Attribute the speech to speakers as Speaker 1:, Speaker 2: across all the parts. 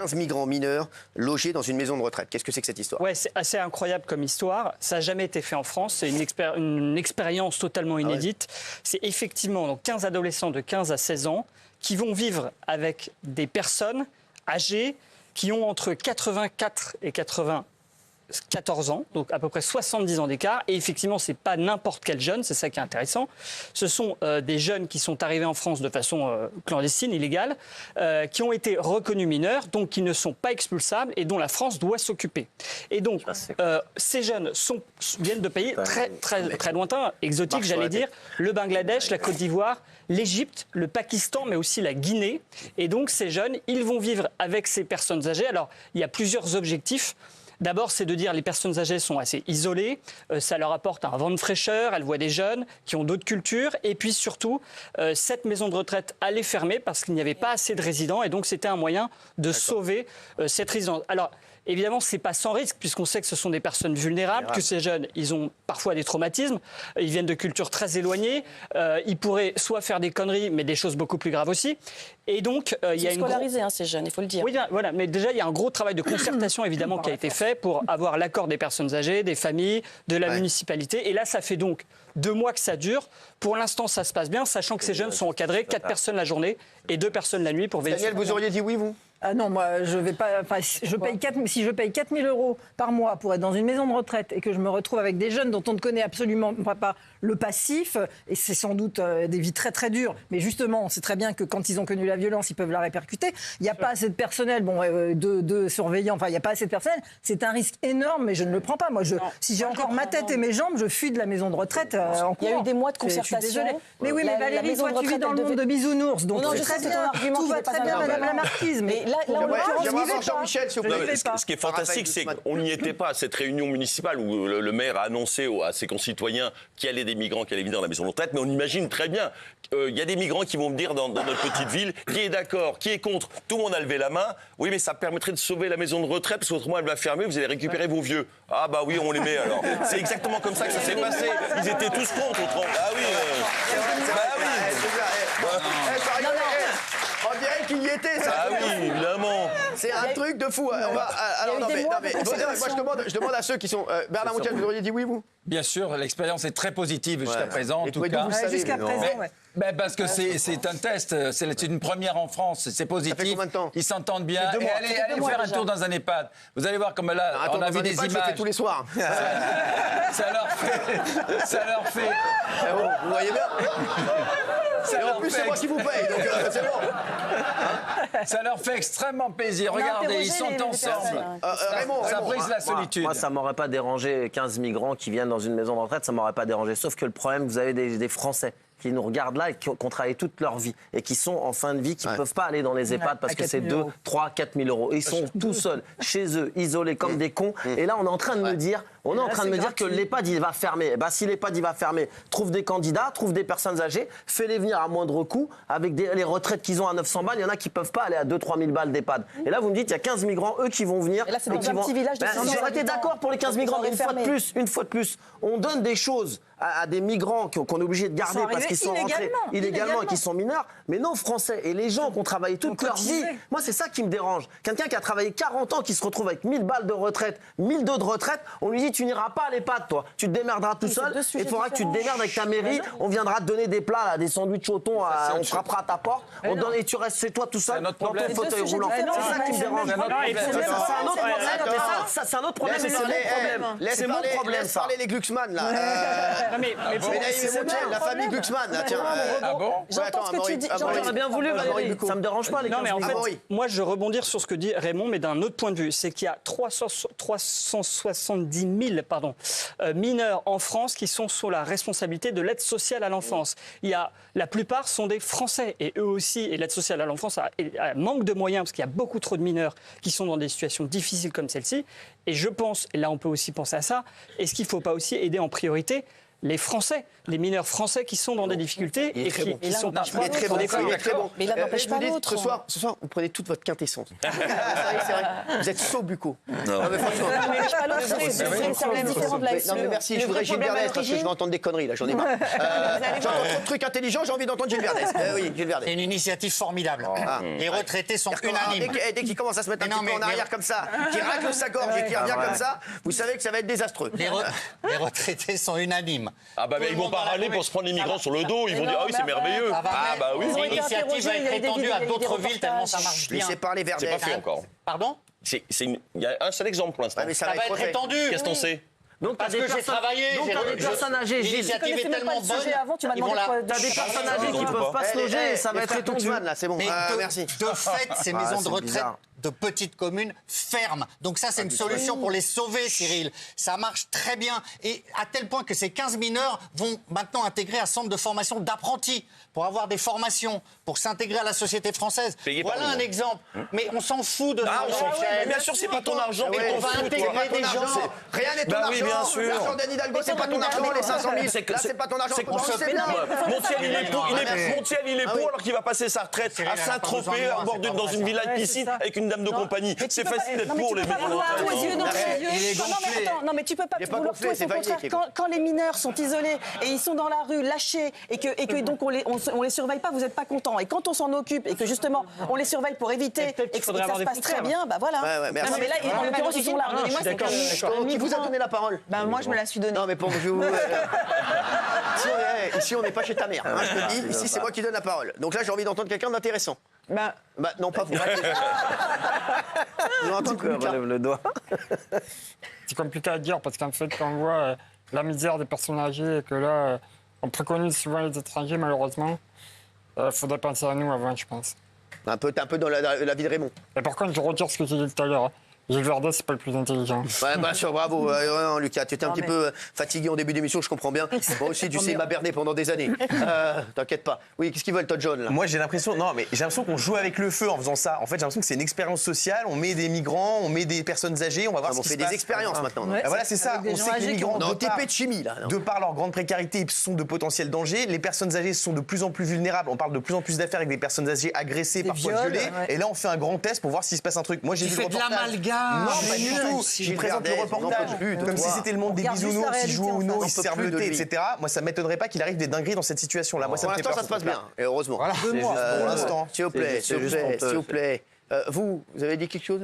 Speaker 1: 15 migrants mineurs logés dans une maison de retraite. Qu'est-ce que c'est que cette histoire?
Speaker 2: Ouais, c'est assez incroyable comme histoire. Ça n'a jamais été fait en France. C'est une expérience totalement inédite. C'est effectivement donc 15 adolescents de 15 à 16 ans qui vont vivre avec des personnes âgées qui ont entre 84 et 94 ans, donc à peu près 70 ans d'écart. Et effectivement, ce n'est pas n'importe quel jeune, c'est ça qui est intéressant. Ce sont des jeunes qui sont arrivés en France de façon clandestine, illégale, qui ont été reconnus mineurs, donc qui ne sont pas expulsables et dont la France doit s'occuper. Et donc, ces jeunes viennent de pays très lointains, exotiques, j'allais dire, le Bangladesh, la Côte d'Ivoire, l'Égypte, le Pakistan, mais aussi la Guinée. Et donc, ces jeunes, ils vont vivre avec ces personnes âgées. Alors, il y a plusieurs objectifs. D'abord, c'est de dire que les personnes âgées sont assez isolées, ça leur apporte un vent de fraîcheur, elles voient des jeunes qui ont d'autres cultures, et puis surtout, cette maison de retraite allait fermer parce qu'il n'y avait pas assez de résidents, et donc c'était un moyen de sauver cette résidence. Alors, évidemment, ce n'est pas sans risque, puisqu'on sait que ce sont des personnes vulnérables, que ces jeunes, ils ont parfois des traumatismes, ils viennent de cultures très éloignées, ils pourraient soit faire des conneries, mais des choses beaucoup plus graves aussi. Et donc, il y a
Speaker 3: scolarisés, ces jeunes, il faut le dire.
Speaker 2: Oui, voilà, mais déjà, il y a un gros travail de concertation, évidemment, qui a été fait pour avoir l'accord des personnes âgées, des familles, de la municipalité. Et là, ça fait donc 2 mois que ça dure. Pour l'instant, ça se passe bien, sachant que ces jeunes sont encadrés, 4 personnes la journée et 2 personnes la nuit pour veiller.
Speaker 1: Daniel, vous auriez dit oui, vous?
Speaker 4: Ah non, moi, je vais pas. Enfin, si je paye 4 000 € par mois pour être dans une maison de retraite et que je me retrouve avec des jeunes dont on ne connaît absolument pas le passif, et c'est sans doute des vies très très dures, mais justement, on sait très bien que quand ils ont connu la violence, ils peuvent la répercuter. Il n'y a pas assez de personnel, de surveillants, enfin, il n'y a pas assez de personnel. C'est un risque énorme, mais je ne le prends pas. Moi, si j'ai encore ma tête et mes jambes, je fuis de la maison de retraite en courant.
Speaker 3: Il y a eu des mois de concertation.
Speaker 4: Je suis désolée. Mais oui, mais Valérie, toi, tu vis dans le monde de bisounours, donc
Speaker 3: non, je sais, c'est ton argument.
Speaker 4: Tout va très bien, Madame la Marquise, mais
Speaker 3: là, en l'occurrence,
Speaker 1: Jean-Michel, s'il vous plaît.
Speaker 5: Ce qui est fantastique, c'est qu'on n'y était pas à cette réunion municipale où le maire a annoncé à ses concitoyens qu'il y allait des migrants qui allaient venir dans la maison de retraite, mais on imagine très bien qu'il y a des migrants qui vont venir dans notre petite ville, qui est d'accord, qui est contre, tout le monde a levé la main, oui mais ça permettrait de sauver la maison de retraite parce qu'autrement elle va fermer, vous allez récupérer vos vieux. Ah bah oui, on les met alors. C'est exactement comme ça que ça s'est passé, ils étaient tous contre, autrement. Ah oui,
Speaker 1: On dirait qu'il y était, ça.
Speaker 5: Ah oui, évidemment.
Speaker 1: C'est un truc de fou. Je demande à ceux qui sont... Bernard Montiel, vous auriez dit oui, vous?
Speaker 6: Bien sûr, l'expérience est très positive jusqu'à présent, en tout cas.
Speaker 4: Jusqu'à présent,
Speaker 6: parce que c'est un test, c'est une première en France, c'est positif.
Speaker 1: Ça fait combien de temps?
Speaker 6: Ils s'entendent bien. Et allez faire un tour dans un EHPAD. Vous allez voir comme là, on a vu des images.
Speaker 1: Je le fais tous les soirs.
Speaker 6: Ça leur fait.
Speaker 1: Vous voyez bien. Et en plus, c'est moi qui vous paye, donc c'est bon.
Speaker 6: Ça leur fait extrêmement plaisir. Regardez, ils sont ensemble.
Speaker 1: Raymond,
Speaker 6: Ça brise la solitude.
Speaker 7: Moi, ça m'aurait pas dérangé 15 migrants qui viennent dans une maison de retraite, ça m'aurait pas dérangé. Sauf que le problème, vous avez des Français qui nous regardent là et qui ont travaillé toute leur vie et qui sont en fin de vie, qui ne peuvent pas aller dans les EHPAD parce que c'est 2, 3, 4 000 €. Et ils sont tout seuls, chez eux, isolés comme des cons. Et là, on est en train de me dire, que l'EHPAD, il va fermer. Si l'EHPAD, il va fermer, trouve des candidats, trouve des personnes âgées, fais-les venir à moindre coût. Avec les retraites qu'ils ont à 900 balles, il y en a qui ne peuvent pas aller à 2-3 000 balles d'EHPAD. Et là, vous me dites, il y a 15 migrants, eux, qui vont venir.
Speaker 3: Et là, c'est dans un petit village de 600
Speaker 7: J'aurais été d'accord pour les 15 migrants, mais une fois de plus, on donne des choses à des migrants qu'on est obligé de garder parce qu'ils sont rentrés illégalement et qu'ils sont mineurs, mais non Français. Et les gens qui ont travaillé toute leur vie, moi c'est ça qui me dérange. Quelqu'un qui a travaillé 40 ans, qui se retrouve avec 1000 balles de retraite, 1002 de retraite, on lui dit tu n'iras pas à l'EHPAD toi, tu te démerderas tout seul, et il faudra que tu te démerdes avec ta mairie, on viendra te donner des plats, là, des sandwichs au thon, on frappera à ta porte, et tu restes chez toi tout seul dans ton fauteuil roulant. C'est ça qui me dérange. C'est un autre problème, mais c'est mon problème.
Speaker 1: C'est mon problème. Laisse parler les Glucksmann, là. La famille Glucksmann, là, tiens.
Speaker 6: Ah bon?
Speaker 3: J'entends ce que tu dis.
Speaker 7: J'aurais bien voulu, Valérie. Ça me dérange pas, les 15
Speaker 2: Non, mais en fait,
Speaker 1: oui.
Speaker 2: moi, je rebondir sur ce que dit Raymond, mais d'un autre point de vue. C'est qu'il y a 370 000 mineurs en France qui sont sous la responsabilité de l'aide sociale à l'enfance. La plupart sont des Français. Et eux aussi, et l'aide sociale à l'enfance manque de moyens, parce qu'il y a beaucoup trop de mineurs qui sont dans des situations difficiles comme celle-ci. Et je pense, et là on peut aussi penser à ça, est-ce qu'il ne faut pas aussi aider en priorité les Français, les mineurs français qui sont dans des difficultés et qui sont parfois...
Speaker 1: Il est très bon, il est très bon.
Speaker 3: Mais l'un n'empêche pas l'autre.
Speaker 1: Ce soir, vous prenez toute votre quintessence. C'est vrai. Vous êtes so bucco. Non, mais franchement.
Speaker 3: Pas l'autre, c'est un différent de la
Speaker 1: Non, mais merci, je voudrais Gilles Verdès parce que je vais entendre des conneries, là, j'en ai marre. J'entends trop de trucs intelligents, j'ai envie d'entendre Gilles Verdès. Oui, Gilles Verdès.
Speaker 8: C'est une initiative formidable. Les retraités sont unanimes.
Speaker 1: Dès qu'il commence à se mettre un petit peu en arrière comme ça, qui racle sa gorge et qui revient comme ça, vous savez que ça va être désastreux.
Speaker 8: Les retraités sont unanimes.
Speaker 5: Ah bah mais ils vont pas râler pour se prendre les migrants sur le dos, ils vont dire ah oui c'est merveilleux. Ah bah oui.
Speaker 8: L'initiative va être étendue à d'autres villes tellement ça marche bien.
Speaker 1: Laissez parler Verdès.
Speaker 5: C'est pas fait encore.
Speaker 8: Pardon?
Speaker 5: Il y a un seul exemple pour l'instant.
Speaker 1: Ouais, mais
Speaker 8: Ça va être étendu.
Speaker 5: Qu'est-ce qu'on sait?
Speaker 7: Donc,
Speaker 8: Parce que j'ai travaillé.
Speaker 7: Donc, t'as des personnes âgées, Gilles.
Speaker 8: L'initiative est tellement bonne.
Speaker 3: avant, tu m'as
Speaker 8: ils vont
Speaker 3: demandé
Speaker 8: la-
Speaker 3: quoi.
Speaker 7: T'as des personnes âgées qui peuvent pas se loger et ça va être étendu.
Speaker 1: Là, c'est bon.
Speaker 8: Mais
Speaker 1: Merci.
Speaker 8: de fait, ces maisons de
Speaker 7: c'est
Speaker 8: retraite
Speaker 7: bizarre.
Speaker 8: de petites communes ferment. Donc ça, c'est une solution pour les sauver, Cyril. Ça marche très bien. Et à tel point que ces 15 mineurs vont maintenant intégrer un centre de formation d'apprentis pour avoir des formations, pour s'intégrer à la société française.
Speaker 5: Payé par
Speaker 8: Voilà
Speaker 5: le
Speaker 8: un
Speaker 5: monde.
Speaker 8: exemple. Mais on s'en fout de
Speaker 5: Ah,
Speaker 8: ça, Michel.
Speaker 5: bien sûr, c'est pas ton argent, mais
Speaker 8: on
Speaker 5: ton
Speaker 8: va
Speaker 5: fout,
Speaker 8: intégrer
Speaker 5: toi.
Speaker 8: des gens.
Speaker 1: Rien n'est ton
Speaker 5: Bah oui,
Speaker 1: argent.
Speaker 5: bien sûr.
Speaker 1: L'argent d'Anne Hidalgo, c'est pas ton argent. Les 500 000, là, c'est pas ton argent.
Speaker 5: c'est qu'on
Speaker 1: On
Speaker 5: se
Speaker 1: sait bien.
Speaker 5: Montiel, il est pour, Montiel, il est
Speaker 1: Ah oui.
Speaker 5: pour alors qu'il va passer sa retraite
Speaker 8: Cyril,
Speaker 5: à
Speaker 8: elle a pas besoin
Speaker 5: Saint-Tropez,
Speaker 8: de moi,
Speaker 5: à bord
Speaker 8: c'est pas
Speaker 5: dans
Speaker 8: vrai,
Speaker 5: une
Speaker 8: ça.
Speaker 5: villa de
Speaker 4: Ouais, c'est
Speaker 5: piscine
Speaker 4: ça.
Speaker 5: avec une dame de compagnie. C'est facile d'être pour les
Speaker 3: vouloir tout aux yeux dans les yeux.
Speaker 8: Il est
Speaker 3: Non, mais attends, non, mais tu peux pas
Speaker 1: Il est pas
Speaker 3: vouloir
Speaker 1: gonflé,
Speaker 3: tout.
Speaker 1: c'est
Speaker 3: Au
Speaker 1: validé,
Speaker 3: contraire,
Speaker 1: Kevin.
Speaker 3: quand les mineurs sont isolés et ils sont dans la rue, lâchés, et que donc on les surveille pas, vous êtes pas content. Et quand on s'en occupe et que justement on les surveille pour éviter et
Speaker 2: peut-être qu'il
Speaker 3: que
Speaker 2: faudrait
Speaker 3: ça
Speaker 2: avoir
Speaker 3: se
Speaker 2: des
Speaker 3: passe très
Speaker 2: frontières.
Speaker 3: bien, bah voilà.
Speaker 1: Ouais, merci.
Speaker 3: Non, mais là, en l'occurrence, ils sont là.
Speaker 2: Pardonnez-moi, c'est
Speaker 1: Qui vous a donné la parole?
Speaker 3: Bah moi, je me la suis donnée.
Speaker 1: Non, mais pour vous. Ici, on n'est pas chez ta mère. Hein, je te le dis. Ici, c'est moi qui donne la parole. Donc là, j'ai envie d'entendre quelqu'un d'intéressant.
Speaker 3: Bah,
Speaker 1: Non, pas vous. Je veux entendre Lucas.
Speaker 7: Relève le doigt.
Speaker 9: C'est compliqué à dire parce qu'en fait, quand on voit la misère des personnes âgées et que là, on préconise souvent les étrangers, malheureusement, il faudrait penser à nous avant, je pense.
Speaker 1: T'es un peu dans la vie de Raymond.
Speaker 9: Et par contre, je retire ce que j'ai dit tout à l'heure. Gilles Verdez, c'est pas le plus intelligent.
Speaker 1: Ouais, bien sûr, bravo. Non, Lucas, tu étais un petit peu fatigué en début d'émission, je comprends bien. Moi aussi, tu sais, il m'a berné pendant des années. T'inquiète pas. Oui, qu'est-ce qu'ils veulent, Todd John, là?
Speaker 10: Moi, j'ai l'impression qu'on joue avec le feu en faisant ça. En fait, j'ai l'impression que c'est une expérience sociale. On met des migrants, on met des personnes âgées, on va voir
Speaker 1: On
Speaker 10: ce qui
Speaker 1: fait
Speaker 10: se
Speaker 1: des
Speaker 10: passe.
Speaker 1: expériences maintenant.
Speaker 4: Ouais.
Speaker 10: Ah, voilà, c'est ça.
Speaker 4: Avec des
Speaker 10: On
Speaker 4: gens
Speaker 10: sait que les
Speaker 4: âgés qui
Speaker 10: migrants,
Speaker 1: Non,
Speaker 10: de par,
Speaker 1: TP de chimie, là.
Speaker 10: de par leur grande précarité, sont de potentiels dangers. Les personnes âgées sont de plus en plus vulnérables. On parle de plus en plus d'affaires avec des personnes âgées agressées, parfois
Speaker 4: viols,
Speaker 10: violées.
Speaker 4: ouais.
Speaker 10: Et là, on fait un grand test pour voir s'il se passe un truc. Moi, j'ai
Speaker 8: Tu
Speaker 10: vu le
Speaker 8: fais de
Speaker 10: reportage.
Speaker 8: l'amalgame.
Speaker 10: Non, pas du tout.
Speaker 1: Gilles
Speaker 10: Je présente le
Speaker 1: Verdez, on n'en
Speaker 10: reportage
Speaker 1: peut plus de
Speaker 10: comme
Speaker 1: toi.
Speaker 10: si c'était le monde des
Speaker 4: regarde juste la
Speaker 10: bisounours, ils
Speaker 4: réalité,
Speaker 10: jouent au
Speaker 4: en
Speaker 10: Uno,
Speaker 1: fait.
Speaker 10: ils se
Speaker 1: On peut
Speaker 10: servent
Speaker 1: plus
Speaker 10: le
Speaker 1: de
Speaker 10: thé,
Speaker 1: lui.
Speaker 10: etc. Moi, ça m'étonnerait pas qu'il arrive des dingueries dans cette situation-là. Moi, ça
Speaker 1: Pour
Speaker 10: me fait
Speaker 1: l'instant,
Speaker 10: peur.
Speaker 1: ça se passe bien, et heureusement.
Speaker 10: Voilà, c'est juste pour l'instant.
Speaker 1: S'il vous plaît,
Speaker 7: C'est
Speaker 1: s'il vous
Speaker 7: juste
Speaker 1: plaît,
Speaker 7: honteux,
Speaker 1: s'il vous plaît. Vous avez dit quelque chose?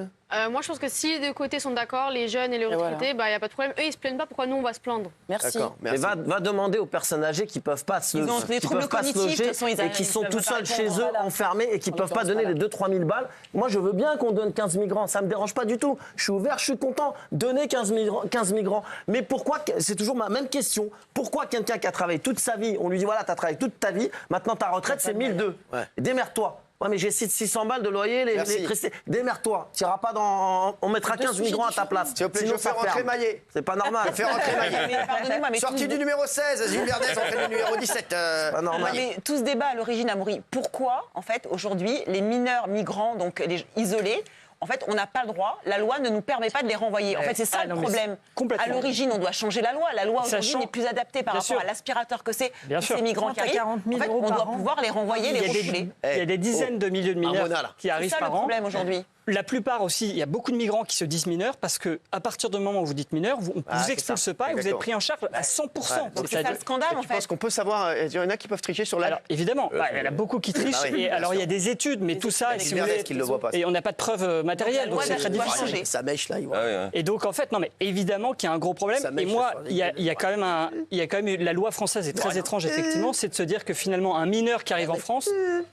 Speaker 11: Moi, je pense que si les deux côtés sont d'accord, les jeunes et les retraités, il n'y a pas de problème. Eux, ils se plaignent pas, pourquoi nous, on va se plaindre?
Speaker 3: merci.
Speaker 1: D'accord,
Speaker 7: Mais
Speaker 1: merci.
Speaker 7: va demander aux personnes âgées qui peuvent pas se,
Speaker 3: Ils ont des
Speaker 7: qui
Speaker 3: troubles
Speaker 7: peuvent pas se
Speaker 3: cognitifs, de
Speaker 7: loger
Speaker 3: toute façon, ils
Speaker 7: et qui
Speaker 3: ils
Speaker 7: sont
Speaker 3: peuvent
Speaker 7: tout
Speaker 3: pas
Speaker 7: seuls chez
Speaker 3: répondre,
Speaker 7: eux,
Speaker 3: voilà.
Speaker 7: enfermés et qui
Speaker 3: En
Speaker 7: peuvent pas
Speaker 3: l'occurrence,
Speaker 7: donner
Speaker 3: voilà.
Speaker 7: les 2-3 000 balles. Moi, je veux bien qu'on donne 15 migrants, ça me dérange pas du tout. Je suis ouvert, je suis content. Donner 15 migrants. Mais pourquoi, c'est toujours ma même question, pourquoi quelqu'un qui a travaillé toute sa vie, on lui dit voilà, tu as travaillé toute ta vie, maintenant ta retraite c'est 1002.
Speaker 1: Ouais.
Speaker 7: Démerde-toi. Ouais, mais j'ai 600 balles de loyer,
Speaker 1: Merci.
Speaker 7: l'électricité. Démerde-toi. Tu iras pas dans. On mettra 15 migrants à ta place.
Speaker 1: S'il vous plaît,
Speaker 7: Sinon,
Speaker 1: je fais
Speaker 7: ça
Speaker 1: rentrer
Speaker 7: ferme.
Speaker 1: Maillet.
Speaker 7: C'est pas normal.
Speaker 1: Je fais rentrer Maillet.
Speaker 3: Mais pardonnez-moi, mais
Speaker 1: Sortie du numéro 16, Gilles Verdez, entrée du numéro 17.
Speaker 7: Pas normal.
Speaker 3: Mais tout ce débat à l'origine, Amaury, pourquoi, en fait, aujourd'hui, les mineurs migrants, donc les isolés, en fait, on n'a pas le droit, la loi ne nous permet pas de les renvoyer. En fait, c'est ça
Speaker 2: Ah,
Speaker 3: le
Speaker 2: non, mais
Speaker 3: problème.
Speaker 2: complètement.
Speaker 3: À l'origine, on doit changer la loi. La loi aujourd'hui
Speaker 2: Sachant-
Speaker 3: n'est plus adaptée par
Speaker 2: Bien
Speaker 3: rapport
Speaker 2: sûr.
Speaker 3: à l'aspirateur que c'est
Speaker 2: Bien
Speaker 3: tous
Speaker 2: sûr.
Speaker 3: ces migrants
Speaker 4: 30
Speaker 3: qui
Speaker 4: à
Speaker 3: arrivent.
Speaker 4: 40 000
Speaker 3: En fait,
Speaker 4: euros
Speaker 3: on
Speaker 4: par
Speaker 3: doit
Speaker 4: an.
Speaker 3: pouvoir les renvoyer, les refouler.
Speaker 2: Il y a des dizaines de milliers de mineurs
Speaker 1: Mona, là.
Speaker 2: qui
Speaker 3: C'est
Speaker 2: arrivent
Speaker 3: ça le
Speaker 2: par an.
Speaker 3: problème aujourd'hui.
Speaker 2: La plupart aussi, il y a beaucoup de migrants qui se disent mineurs parce que à partir du moment où vous dites mineur, on ne
Speaker 1: Ah,
Speaker 2: vous
Speaker 1: c'est
Speaker 2: expulse
Speaker 1: ça.
Speaker 2: pas et vous êtes
Speaker 1: Exactement.
Speaker 2: pris en charge à 100%.
Speaker 1: Ouais.
Speaker 3: Donc c'est ça le scandale, en
Speaker 1: Tu penses
Speaker 3: fait.
Speaker 1: qu'on peut savoir, il y en a qui peuvent tricher sur l'âge?
Speaker 2: Alors évidemment, il y en a beaucoup qui trichent.
Speaker 1: bah oui,
Speaker 2: et
Speaker 1: bien
Speaker 2: alors il y a
Speaker 1: sûr.
Speaker 2: des études, mais tout ça,
Speaker 1: Gilles
Speaker 2: si vous
Speaker 1: Verdez
Speaker 2: voulez,
Speaker 1: qui ne le voit pas.
Speaker 2: et on n'a pas de preuves matérielles, donc
Speaker 3: Donc la
Speaker 2: c'est très
Speaker 3: loi doit
Speaker 2: difficile.
Speaker 3: changer.
Speaker 1: Ça mèche là, il voit.
Speaker 5: Ah ouais, ouais.
Speaker 2: Et donc en fait, non mais évidemment qu'il y a un gros problème.
Speaker 1: Ça
Speaker 2: Et
Speaker 1: mèche
Speaker 2: moi,
Speaker 1: sur les
Speaker 2: il y a quand même la loi française est très étrange effectivement, c'est de se dire que finalement un mineur qui arrive en France,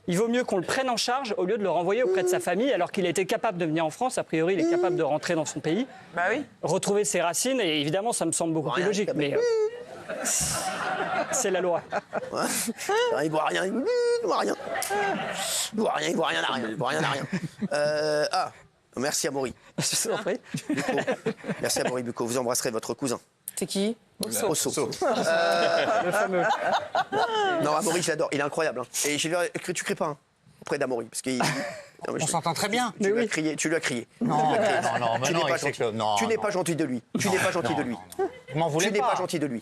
Speaker 2: il vaut mieux qu'on le prenne en charge au lieu de le renvoyer auprès de sa famille, alors qu'il a été capable de venir en France. A priori, il est capable de rentrer dans son pays,
Speaker 3: Bah oui.
Speaker 2: retrouver ses racines. Et évidemment, ça me semble beaucoup plus
Speaker 1: Rien,
Speaker 2: logique. Mais c'est la loi.
Speaker 1: Il voit rien, il voit rien. Il voit rien, il voit rien à rien. Il voit rien à rien. Merci Amaury.
Speaker 2: Je vous en prie.
Speaker 1: Bucco. Merci Amaury Bucco. Vous embrasserez votre cousin.
Speaker 3: C'est qui?
Speaker 1: Osso.
Speaker 2: Le fameux.
Speaker 1: Non, Amaury, je l'adore. Il est incroyable. Hein. Et tu cries pas hein, auprès d'Amaury. Parce qu'il. Non, mais
Speaker 8: On s'entend très bien.
Speaker 1: Tu lui as crié. Tu lui as crié.
Speaker 8: Non, mais
Speaker 1: Tu n'es
Speaker 8: non,
Speaker 1: pas
Speaker 8: il faut
Speaker 1: gentil.
Speaker 8: que- non,
Speaker 1: Tu n'es
Speaker 8: non.
Speaker 1: pas gentil de lui. Tu n'es pas gentil de lui.
Speaker 8: Vous m'en voulez
Speaker 1: Tu n'es
Speaker 8: pas.
Speaker 1: pas gentil de lui.